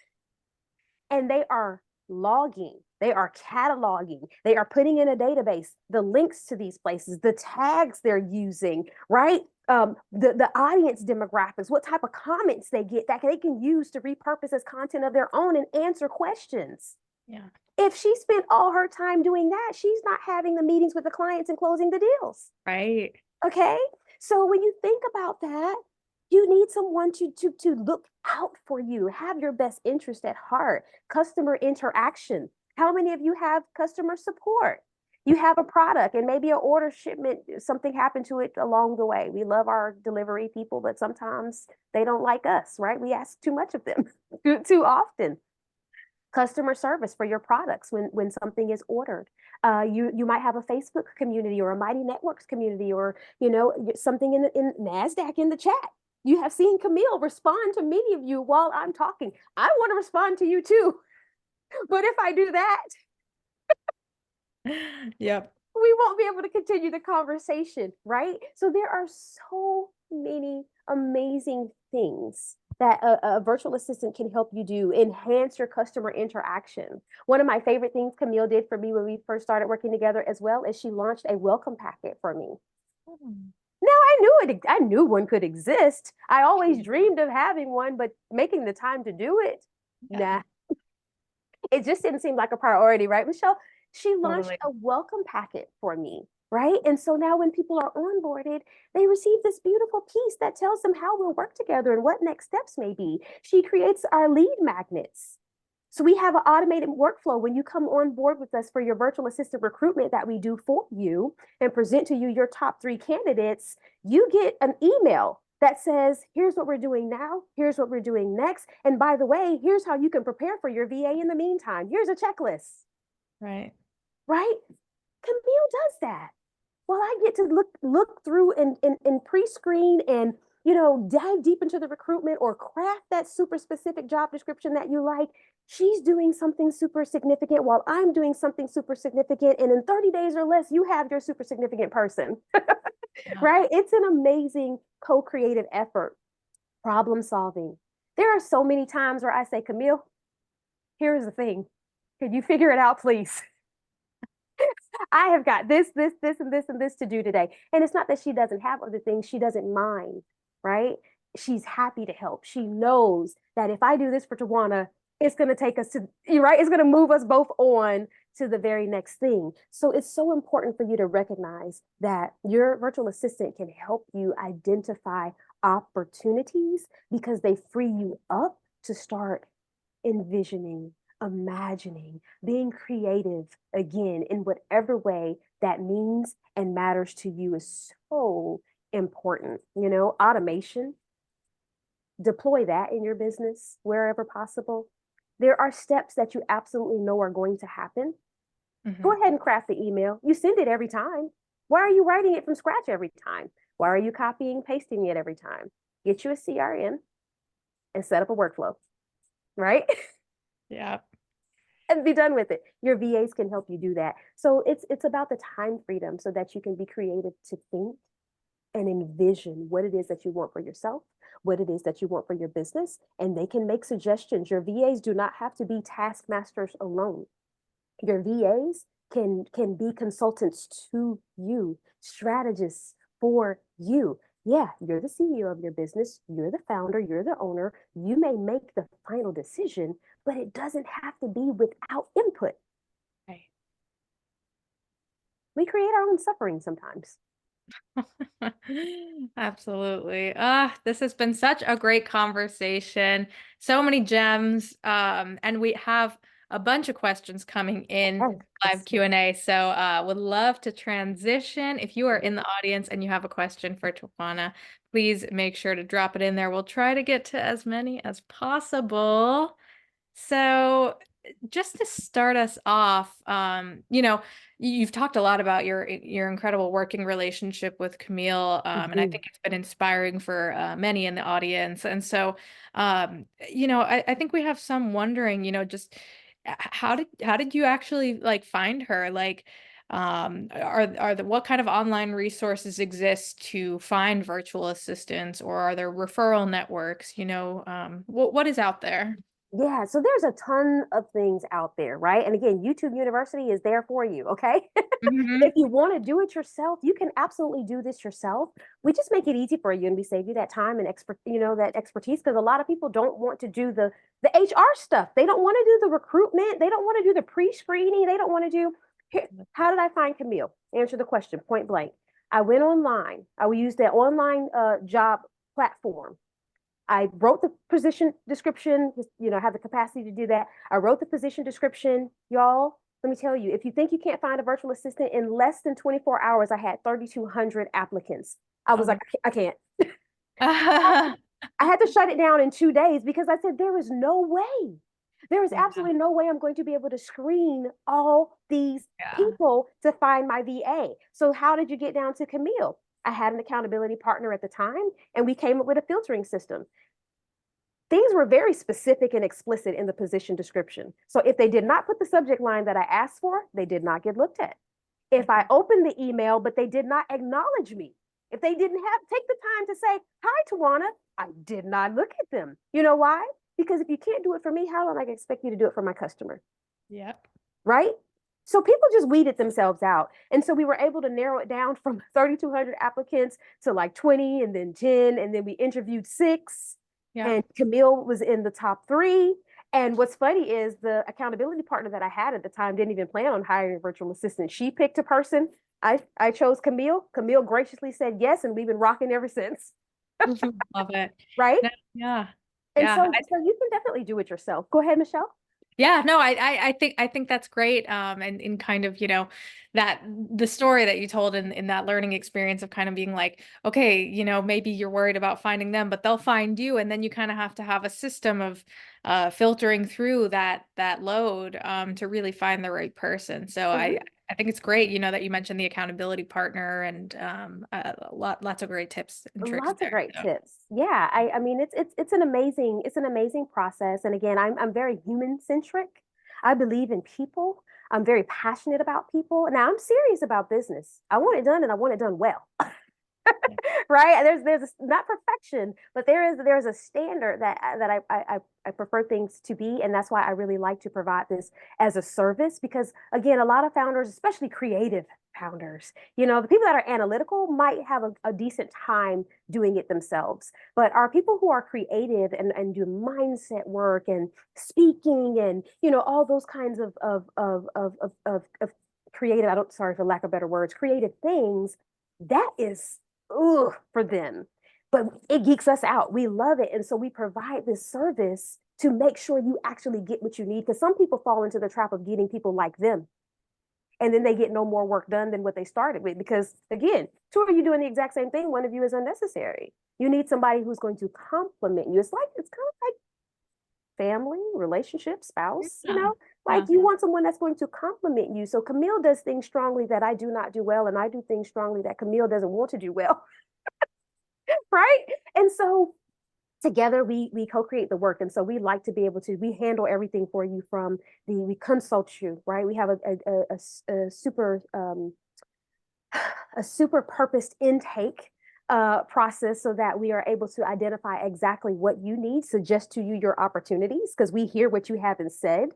and they are logging, they are cataloging, they are putting in a database the links to these places, the tags they're using, right? The audience demographics, what type of comments they get that they can use to repurpose as content of their own and answer questions. Yeah. If she spent all her time doing that, she's not having the meetings with the clients and closing the deals. Right. Okay. So when you think about that, you need someone to look out for you, have your best interest at heart. Customer interaction. How many of you have customer support? You have a product and maybe an order shipment, something happened to it along the way. We love our delivery people, but sometimes they don't like us, right? We ask too much of them too often. Customer service for your products when something is ordered. You might have a Facebook community or a Mighty Networks community or something in NASDAQ in the chat. You have seen Camille respond to many of you while I'm talking. I want to respond to you too. But if I do that, Yep. we won't be able to continue the conversation, right? So there are so many amazing things that a virtual assistant can help you do, enhance your customer interaction. One of my favorite things Camille did for me when we first started working together as well is she launched a welcome packet for me. Now I knew one could exist. I always dreamed of having one, but making the time to do it, nah, it just didn't seem like a priority, right, Michelle? She launched Totally. a welcome packet for me, right? And so now when people are onboarded, they receive this beautiful piece that tells them how we'll work together and what next steps may be. She creates our lead magnets. So we have an automated workflow when you come on board with us for your virtual assistant recruitment that we do for you and present to you your top 3 candidates. You get an email that says, here's what we're doing now, here's what we're doing next. And by the way, here's how you can prepare for your VA in the meantime. Here's a checklist. Right. Right? Camille does that. Well, I get to look through and pre-screen and dive deep into the recruitment or craft that super specific job description that you like. She's doing something super significant while I'm doing something super significant. And in 30 days or less, you have your super significant person. Right? It's an amazing co-creative effort. Problem solving. There are so many times where I say, Camille, here's the thing. Could you figure it out, please? I have got this, and this, and this to do today. And it's not that she doesn't have other things, she doesn't mind, right? She's happy to help. She knows that if I do this for TaJuanna, it's going to take us to, right? It's going to move us both on to the very next thing. So it's so important for you to recognize that your virtual assistant can help you identify opportunities because they free you up to start envisioning, imagining, being creative again in whatever way that means and matters to you is so important. Automation, deploy that in your business wherever possible. There are steps that you absolutely know are going to happen. Go Mhm. ahead and craft the email. You send it every time. Why are you writing it from scratch every time? Why are you copying, pasting it every time? Get you a CRM and set up a workflow, right? Yeah. And be done with it. Your VAs can help you do that. So it's about the time freedom so that you can be creative to think and envision what it is that you want for yourself, what it is that you want for your business, and they can make suggestions. Your VAs do not have to be taskmasters alone. Your VAs can be consultants to you, strategists for you. Yeah, you're the CEO of your business, you're the founder, you're the owner. You may make the final decision, but it doesn't have to be without input. Right. We create our own suffering sometimes. Absolutely. This has been such a great conversation. So many gems. And we have a bunch of questions coming in live Yes. Q&A. So would love to transition. If you are in the audience and you have a question for TaJuanna, please make sure to drop it in there. We'll try to get to as many as possible. So just to start us off, you've talked a lot about your incredible working relationship with Camille, and I Mhm. think it's been inspiring for many in the audience. And so, I think we have some wondering, just how did you actually like find her? Like, are the what kind of online resources exist to find virtual assistants, or are there referral networks? What is out there? Yeah, so there's a ton of things out there, right? And again, YouTube University is there for you, okay? If Hmm. you want to do it yourself, you can absolutely do this yourself. We just make it easy for you and we save you that time and that expertise because a lot of people don't want to do the HR stuff. They don't want to do the recruitment. They don't want to do the pre-screening. They don't want to do Here, how did I find Camille? Answer the question point blank. I went online. I will use that online job platform. I wrote the position description, have the capacity to do that. I wrote the position description, y'all. Let me tell you, if you think you can't find a virtual assistant in less than 24 hours, I had 3,200 applicants. I was Oh like, my. I can't. Yeah. I had to shut it down in 2 days because I said, there is no way. There is absolutely no way I'm going to be able to screen all these Yeah. people to find my VA. So, how did you get down to Camille? I had an accountability partner at the time, and we came up with a filtering system. Things were very specific and explicit in the position description. So if they did not put the subject line that I asked for, they did not get looked at. If I Mhm. opened the email, but they did not acknowledge me, if they didn't take the time to say, hi, TaJuanna, I did not look at them. You know why? Because if you can't do it for me, how am I going to expect you to do it for my customer? Yep. Right? So people just weeded themselves out. And so we were able to narrow it down from 3,200 applicants to like 20 and then 10. And then we interviewed six, Yep. and Camille was in the top three. And what's funny is the accountability partner that I had at the time didn't even plan on hiring a virtual assistant. She picked a person. I chose Camille. Camille graciously said yes, and we've been rocking ever since. Love it. Right? No, yeah. And Yeah. so you can definitely do it yourself. Go ahead, Michelle. Yeah, no, I think that's great. And in kind of, that the story that you told in that learning experience of kind of being like, okay, maybe you're worried about finding them, but they'll find you. And then you kind of have to have a system of filtering through that load to really find the right person. So Mhm. I think it's great, that you mentioned the accountability partner and lots of great tips and tricks Lots of there. great So tips. Yeah, I mean it's an amazing process. And again, I'm very human centric. I believe in people. I'm very passionate about people. Now I'm serious about business. I want it done and I want it done well. yeah. Right? Not perfection, but there is a standard that I prefer things to be, and that's why I really like to provide this as a service because again, a lot of founders, especially creative founders, the people that are analytical might have a decent time doing it themselves, but our people who are creative and do mindset work and speaking and all those kinds of creative. I don't sorry for lack of better words, creative things. That is ugh, for them. But it geeks us out. We love it. And so we provide this service to make sure you actually get what you need. Because some people fall into the trap of getting people like them. And then they get no more work done than what they started with. Because again, two of you doing the exact same thing, one of you is unnecessary. You need somebody who's going to complement you. It's kind of like family, relationship, spouse, Yeah. like Yeah. you want someone that's going to complement you. So Camille does things strongly that I do not do well, and I do things strongly that Camille doesn't want to do well, right? And so together we co-create the work, and so we like to be able to we handle everything for you from we consult you, right? We have a super a super purposed intake process so that we are able to identify exactly what you need, suggest to you your opportunities, because we hear what you haven't said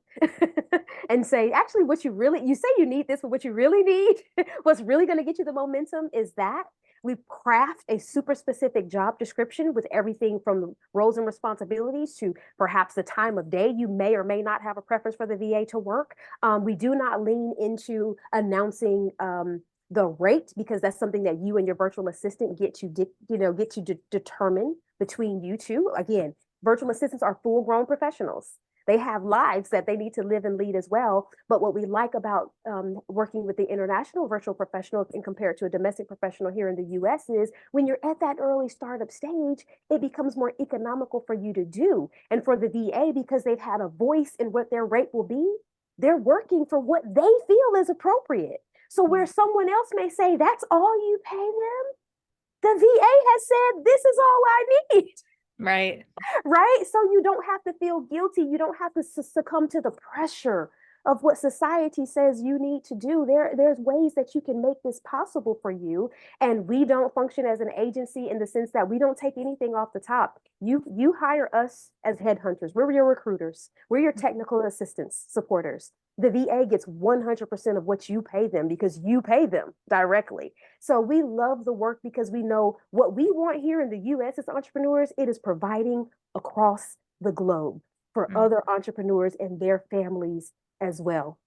and say, actually, you say you need this, but what you really need, what's really going to get you the momentum is that. We craft a super specific job description with everything from roles and responsibilities to perhaps the time of day. You may or may not have a preference for the VA to work. We do not lean into announcing the rate, because that's something that you and your virtual assistant get to determine between you two. Again, virtual assistants are full grown professionals. They have lives that they need to live and lead as well. But what we like about working with the international virtual professional and compared to a domestic professional here in the US is when you're at that early startup stage, it becomes more economical for you to do. And for the VA, because they've had a voice in what their rate will be, they're working for what they feel is appropriate. So where someone else may say, that's all you pay them, the VA has said, this is all I need. Right. Right? So you don't have to feel guilty. You don't have to succumb to the pressure of what society says you need to do. There's ways that you can make this possible for you. And we don't function as an agency in the sense that we don't take anything off the top. You hire us as headhunters. We're your recruiters. We're your technical assistants, supporters. The VA gets 100% of what you pay them because you pay them directly. So we love the work because we know what we want here in the US as entrepreneurs, it is providing across the globe for Mm. other entrepreneurs and their families as well.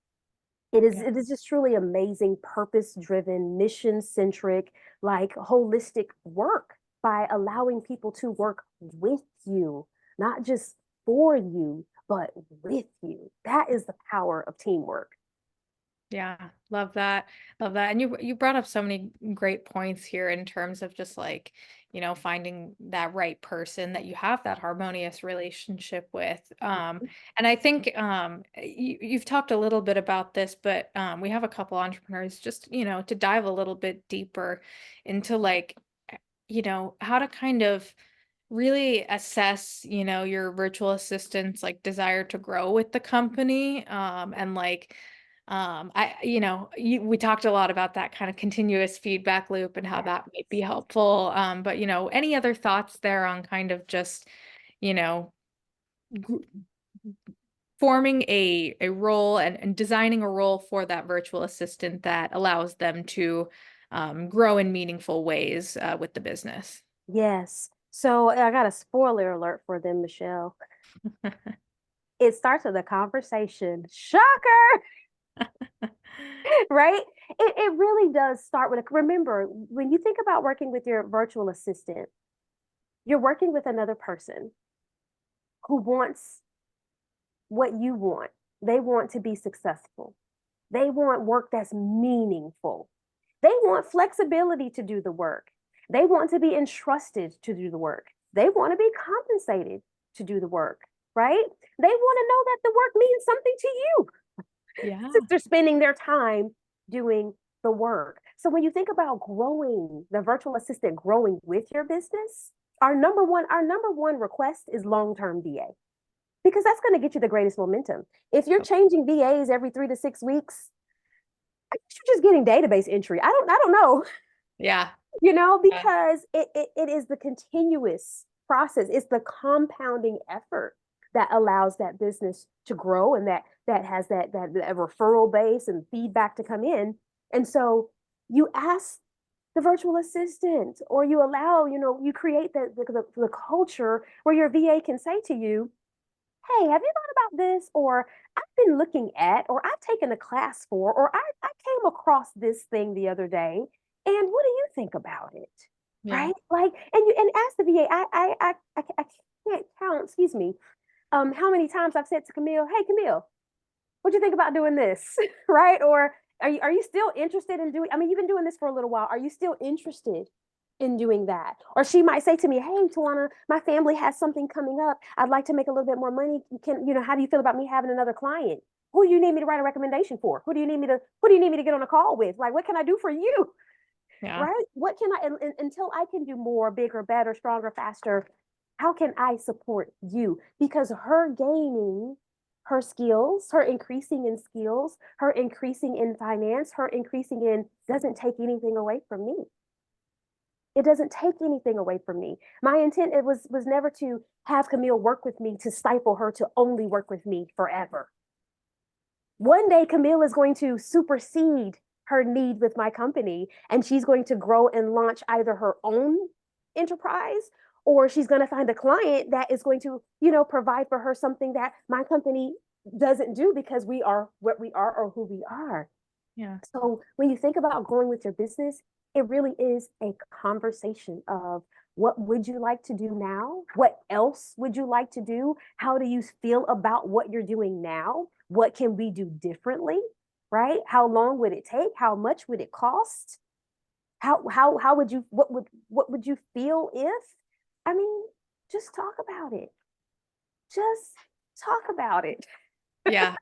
Yeah. It is just truly amazing, purpose-driven, mission-centric, like holistic work by allowing people to work with you, not just for you, but with you. That is the power of teamwork. Yeah, love that. Love that. And you brought up so many great points here in terms of just like, finding that right person that you have that harmonious relationship with. And I think you've talked a little bit about this, but we have a couple entrepreneurs just, to dive a little bit deeper into like, how to kind of really assess, your virtual assistant's like desire to grow with the company. And like we talked a lot about that kind of continuous feedback loop and how Yes. that might be helpful. But any other thoughts there on kind of just, you know, gr- forming a role and designing a role for that virtual assistant that allows them to grow in meaningful ways with the business. Yes. So I got a spoiler alert for them, Michelle. It starts with a conversation. Shocker, right? It really does start with remember, when you think about working with your virtual assistant, you're working with another person who wants what you want. They want to be successful. They want work that's meaningful. They want flexibility to do the work. They want to be entrusted to do the work. They want to be compensated to do the work, right? They want to know that the work means something to you Yeah. since they're spending their time doing the work. So when you think about growing, the virtual assistant growing with your business, our number one request is long-term VA because that's going to get you the greatest momentum. If you're changing VAs every 3 to 6 weeks, I guess you're just getting database entry. I don't know, Yeah. Yeah. because it is the continuous process. It's the compounding effort that allows that business to grow and that has that referral base and feedback to come in. And so you ask the virtual assistant, or you allow, you create the culture where your VA can say to you, hey, have you thought about this? Or I've been looking at, or I've taken a class for, or I came across this thing the other day. And what do you think about it? Yeah. Right? Like, and ask the VA, I can't count, excuse me. How many times I've said to Camille, hey, Camille, what do you think about doing this? Right? Or are you still interested in doing, I mean, you've been doing this for a little while. Are you still interested in doing that? Or she might say to me, hey, Tawana, my family has something coming up. I'd like to make a little bit more money. How do you feel about me having another client? Who do you need me to write a recommendation for? Who do you need me to get on a call with? Like, what can I do for you? Yeah. Right? What can until I can do more, bigger, better, stronger, faster, how can I support you? Because her gaining her skills, her increasing in skills, her increasing in finance, her increasing in doesn't take anything away from me. It doesn't take anything away from me. My intent it was never to have Camille work with me to stifle her to only work with me forever. One day Camille is going to supersede her need with my company and she's going to grow and launch either her own enterprise or she's going to find a client that is going to, provide for her something that my company doesn't do because we are what we are or who we are. Yeah. So when you think about growing with your business, it really is a conversation of what would you like to do now? What else would you like to do? How do you feel about what you're doing now? What can we do differently? Right? How long would it take? How much would it cost? How would you what would you feel if? I mean, just talk about it. Just talk about it. Yeah.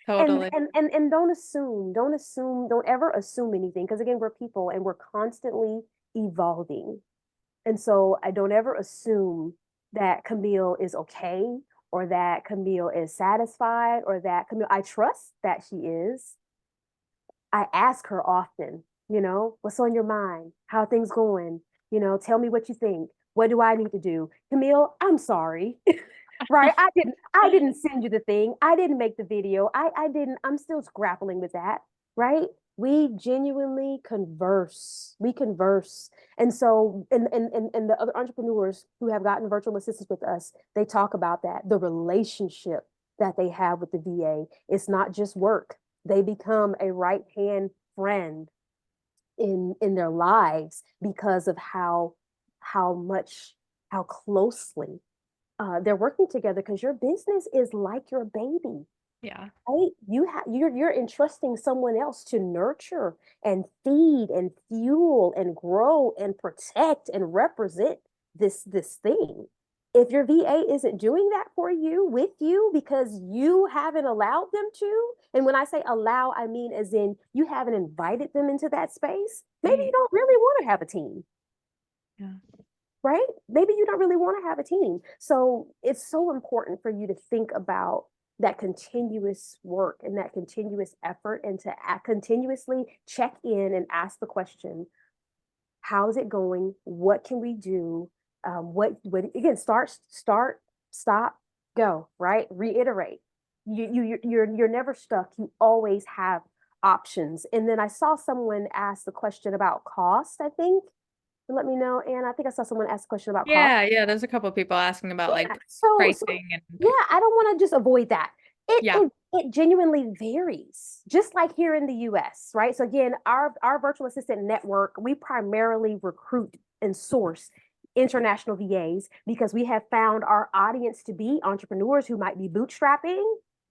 and Totally. and and and don't ever assume anything because again we're people and we're constantly evolving, and so I don't ever assume that Camille is okay or that Camille is satisfied or that Camille, I trust that she is. I ask her often, what's on your mind? How are things going? Tell me what you think. What do I need to do? Camille, I'm sorry. Right? I didn't send you the thing. I didn't make the video. I didn't, I'm still grappling with that. Right? We genuinely converse. We converse. And so and the other entrepreneurs who have gotten virtual assistants with us, they talk about that. The relationship that they have with the VA. It's not just work. They become a right hand friend in their lives because of how much how closely they're working together because your business is like your baby, Yeah. right? You're entrusting someone else to nurture and feed and fuel and grow and protect and represent this thing. If your VA isn't doing that for you with you because you haven't allowed them to, and when I say allow, I mean as in you haven't invited them into that space, maybe you Right. don't really want to have a team, Yeah. right? Maybe you don't really want to have a team. So it's so important for you to think about that continuous work and that continuous effort and to continuously check in and ask the question, how's it going? What can we do? What again, start, stop, go, right? Reiterate. You're never stuck. You always have options. And then I saw someone ask the question about cost, I think. Let me know. And I think I saw someone ask a question about cost. Yeah. Yeah. There's a couple of people asking about Yeah. like So pricing and yeah, I don't want to just avoid that. It, yeah. it it genuinely varies, just like here in the US, right? So again, our virtual assistant network, we primarily recruit and source international VAs because we have found our audience to be entrepreneurs who might be bootstrapping,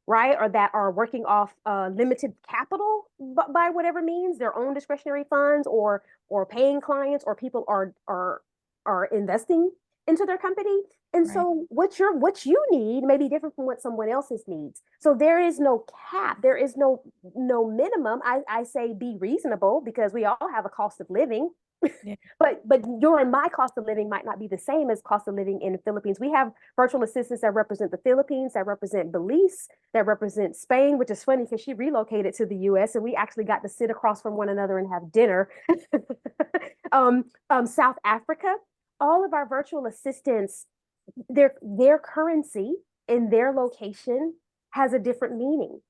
right? Or that are working off limited capital by whatever means, their own discretionary funds or paying clients or people are investing into their company. And Right. so what you need may be different from what someone else's needs. So there is no cap. There is no minimum. I say be reasonable because we all have a cost of living. Yeah. But your and my cost of living might not be the same as cost of living in the Philippines. We have virtual assistants that represent the Philippines, that represent Belize, that represent Spain, which is funny because she relocated to the US and we actually got to sit across from one another and have dinner. South Africa, all of our virtual assistants, their currency in their location has a different meaning,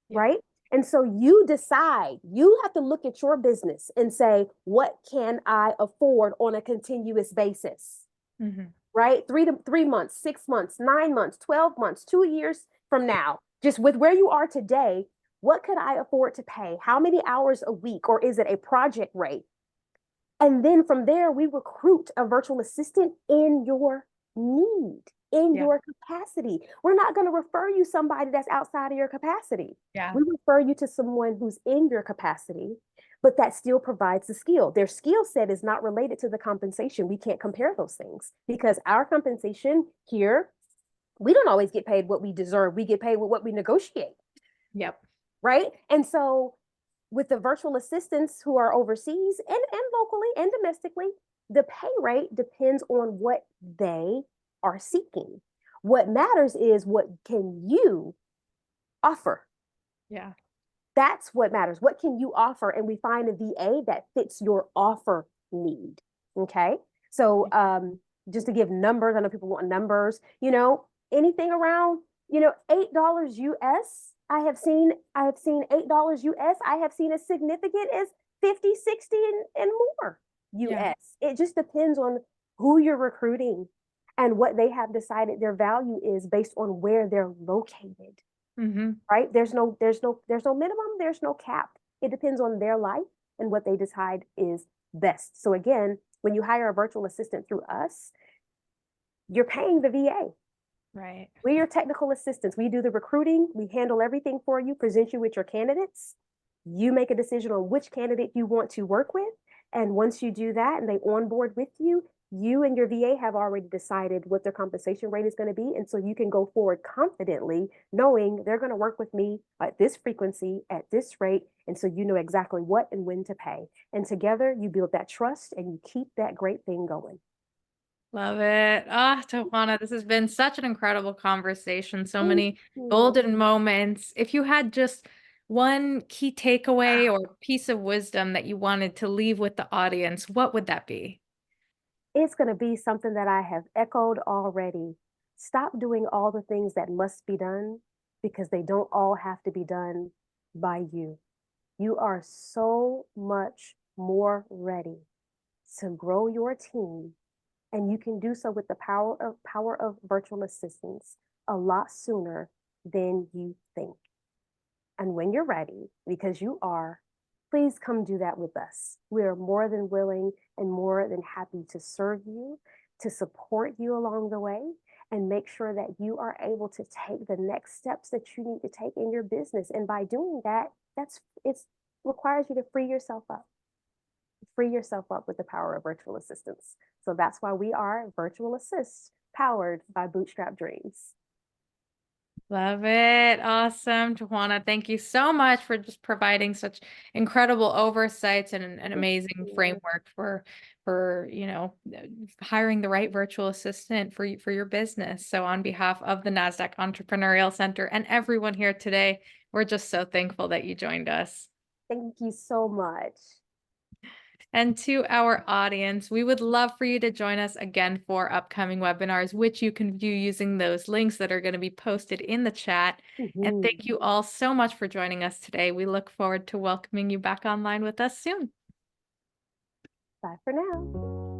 Yeah. right? And so you decide, you have to look at your business and say, what can I afford on a continuous basis? Hmm. Right? 3 months, 6 months, 9 months, 12 months, 2 years from now, just with where you are today, what could I afford to pay? How many hours a week? Or is it a project rate? And then from there, we recruit a virtual assistant in your need. in Yeah. your capacity. We're not going to refer you somebody that's outside of your capacity. Yeah. We refer you to someone who's in your capacity, but that still provides the skill. Their skill set is not related to the compensation. We can't compare those things because our compensation here, we don't always get paid what we deserve. We get paid with what we negotiate, Yep. right? And so with the virtual assistants who are overseas and locally and domestically, the pay rate depends on what they are seeking. What matters is what can you offer? Yeah. That's what matters. What can you offer? And we find a VA that fits your offer need. Okay. So just to give numbers, I know people want numbers, anything around, $8 US. I have seen $8 US. I have seen as significant as 50, 60 and more Yeah. US. It just depends on who you're recruiting and what they have decided their value is based on where they're located, Mm-hmm. right? There's no minimum, there's no cap. It depends on their life and what they decide is best. So again, when you hire a virtual assistant through us, you're paying the VA. Right. We're your technical assistants. We do the recruiting, we handle everything for you, present you with your candidates. You make a decision on which candidate you want to work with. And once you do that and they onboard with you, you and your VA have already decided what their compensation rate is going to be. And so you can go forward confidently knowing they're going to work with me at this frequency, at this rate. And so you know exactly what and when to pay. And together you build that trust and you keep that great thing going. Love it. Ah, TaJuanna, this has been such an incredible conversation. So Thank many you. golden moments. If you had just one key takeaway or piece of wisdom that you wanted to leave with the audience, what would that be? It's going to be something that I have echoed already. Stop doing all the things that must be done because they don't all have to be done by you. You are so much more ready to grow your team, and you can do so with the power of virtual assistants a lot sooner than you think. And when you're ready, because you are, please come do that with us. We are more than willing and more than happy to serve you, to support you along the way, and make sure that you are able to take the next steps that you need to take in your business. And by doing that, it requires you to free yourself up with the power of virtual assistants. So that's why we are Virtual Assist, powered by Bootstrap Dreams. Love it. Awesome. TaJuanna, thank you so much for just providing such incredible oversights and an Thank amazing you. framework for hiring the right virtual assistant for your business. So on behalf of the NASDAQ Entrepreneurial Center and everyone here today, we're just so thankful that you joined us. Thank you so much. And to our audience, we would love for you to join us again for upcoming webinars, which you can view using those links that are going to be posted in the chat. And Mhm. thank you all so much for joining us today. We look forward to welcoming you back online with us soon. Bye for now.